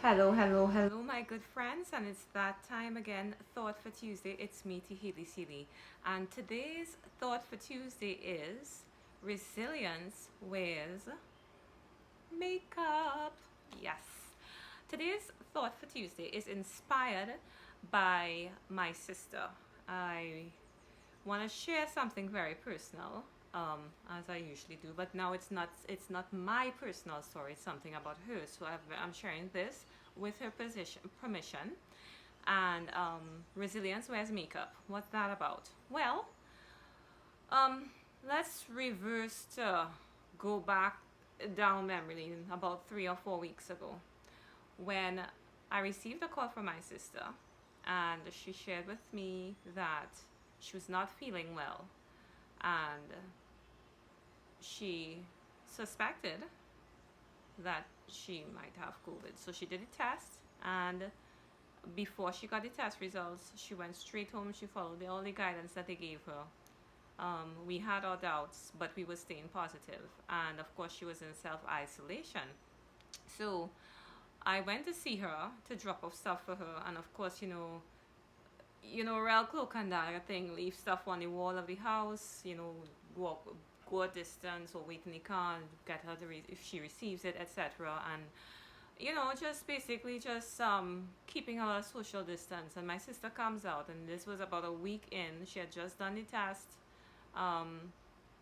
Hello, hello, hello, my good friends, and it's that time again. Thought for Tuesday. It's me, Tahili Seeley, and today's thought for Tuesday is resilience wears makeup. Yes, today's thought for Tuesday is inspired by my sister. I want to share something very personal, as I usually do, but now it's not my personal story. It's something about her. So I'm sharing this with her permission. And resilience wears makeup. What's that about? Well, um, let's reverse to go back down memory lane about 3 or 4 weeks ago when I received a call from my sister, and she shared with me that she was not feeling well, and she suspected that she might have COVID. So she did a test, and before she got the test results, she went straight home. She followed all the guidance that they gave her. We had our doubts, but we were staying positive. And of course, she was in self isolation. So I went to see her to drop off stuff for her, and of course, real cloak and dagger thing, leave stuff on the wall of the house, walk, go a distance or wait in the car and get her to if she receives it, etc. And just basically just keeping her social distance. And my sister comes out, and this was about a week in. She had just done the test. Um,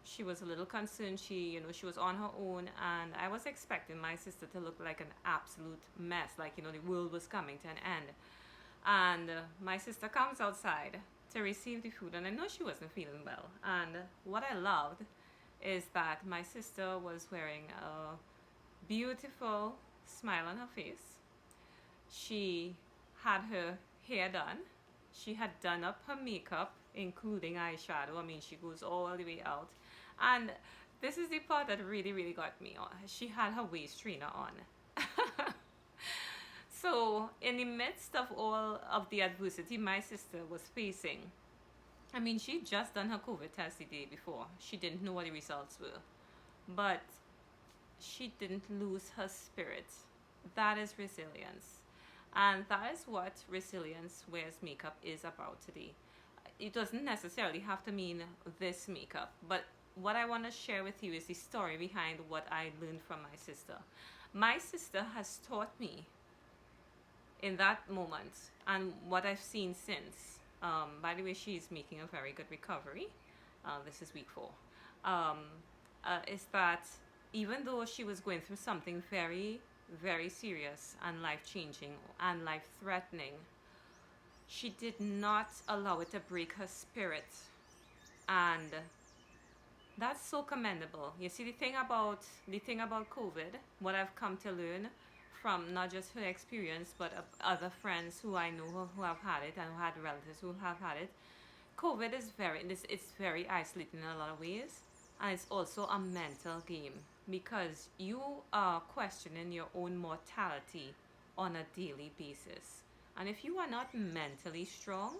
she was a little concerned. She was on her own, and I was expecting my sister to look like an absolute mess, like the world was coming to an end. And my sister comes outside to receive the food, and I know she wasn't feeling well. And what I loved is that my sister was wearing a beautiful smile on her face. She had her hair done. She had done up her makeup, including eyeshadow. I mean, she goes all the way out. And this is the part that really, really got me on. She had her waist trainer on. So, in the midst of all of the adversity my sister was facing, I mean, she'd just done her COVID test the day before. She didn't know what the results were. But she didn't lose her spirit. That is resilience. And that is what resilience wears makeup is about today. It doesn't necessarily have to mean this makeup, but what I want to share with you is the story behind what I learned from my sister. My sister has taught me in that moment and what I've seen since. By the way, she's making a very good recovery. This is week 4. Um, is that even though she was going through something very, very serious and life changing and life threatening, she did not allow it to break her spirit. And that's so commendable. You see, the thing about COVID, what I've come to learn from not just her experience, but other friends who I know who have had it and who had relatives who have had it. COVID is it's very isolating in a lot of ways, and it's also a mental game because you are questioning your own mortality on a daily basis. And if you are not mentally strong,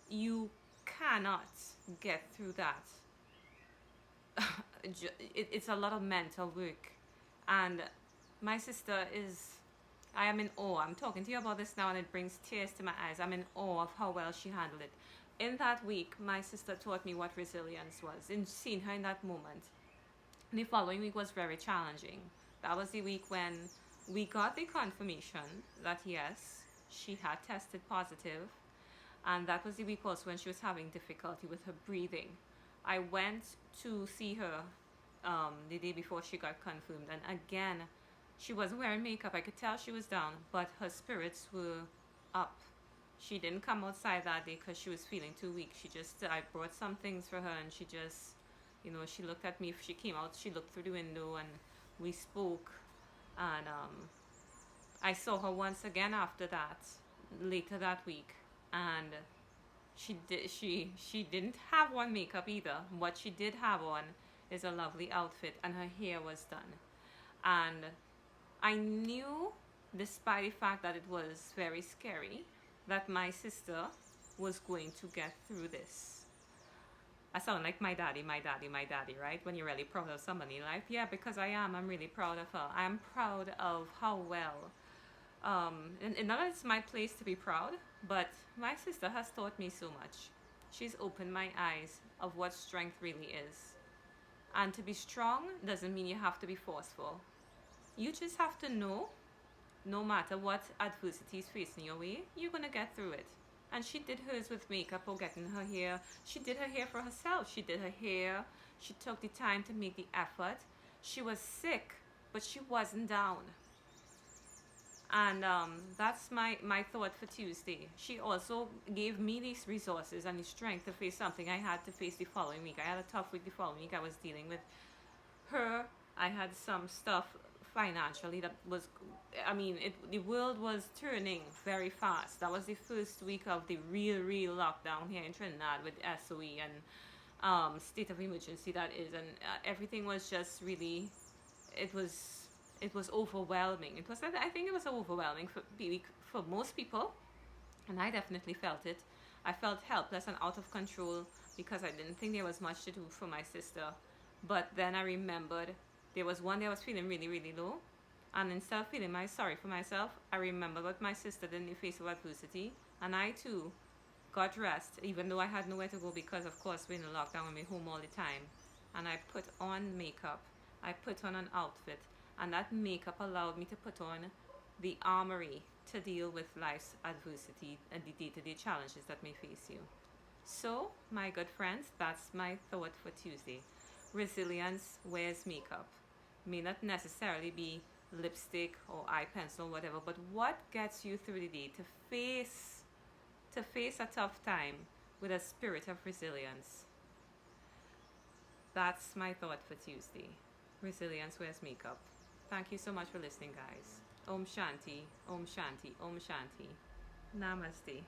you cannot get through that. It's a lot of mental work. And my sister is, I am in awe. I'm talking to you about this now and it brings tears to my eyes. I'm in awe of how well she handled it. In that week, my sister taught me what resilience was. In seeing her in that moment, the following week was very challenging. That was the week when we got the confirmation that yes, she had tested positive, and that was the week also when she was having difficulty with her breathing. I went to see her the day before she got confirmed, and again, she wasn't wearing makeup. I could tell she was down, but her spirits were up. She didn't come outside that day because she was feeling too weak. I brought some things for her, and she just, she looked at me. She came out, she looked through the window, and we spoke. And I saw her once again after that, later that week, and she didn't have on makeup either. What she did have on is a lovely outfit, and her hair was done. And I knew, despite the fact that it was very scary, that my sister was going to get through this. I sound like my daddy, right? When you're really proud of somebody in life. Yeah, because I am. I'm really proud of her. I'm proud of how well And not that it's my place to be proud, but my sister has taught me so much. She's opened my eyes of what strength really is. And to be strong doesn't mean you have to be forceful. You just have to know, no matter what adversity is facing your way, you're gonna get through it. And she did hers with makeup or getting her hair. She did her hair for herself. She did her hair. She took the time to make the effort. She was sick, but she wasn't down. And that's my thought for Tuesday. She also gave me these resources and the strength to face something I had to face the following week. I had a tough week the following week. I was dealing with her. I had some stuff financially that was, I mean, the world was turning very fast. That was the first week of the real lockdown here in Trinidad with SOE and state of emergency that is, and everything was just really, it was overwhelming. It was, I think it was overwhelming for most people, and I definitely felt it. I felt helpless and out of control because I didn't think there was much to do for my sister. But then I remembered there was one day I was feeling really low, and instead of feeling sorry for myself, I remembered what my sister did in the face of adversity, and I too got rest, even though I had nowhere to go because, of course, we're in a lockdown and we're home all the time. And I put on makeup. I put on an outfit. And that makeup allowed me to put on the armory to deal with life's adversity and the day-to-day challenges that may face you. So, my good friends, that's my thought for Tuesday. Resilience wears makeup. May not necessarily be lipstick or eye pencil or whatever, but what gets you through the day to face a tough time with a spirit of resilience. That's my thought for Tuesday. Resilience wears makeup. Thank you so much for listening, guys. Om Shanti, Om Shanti, Om Shanti. Namaste.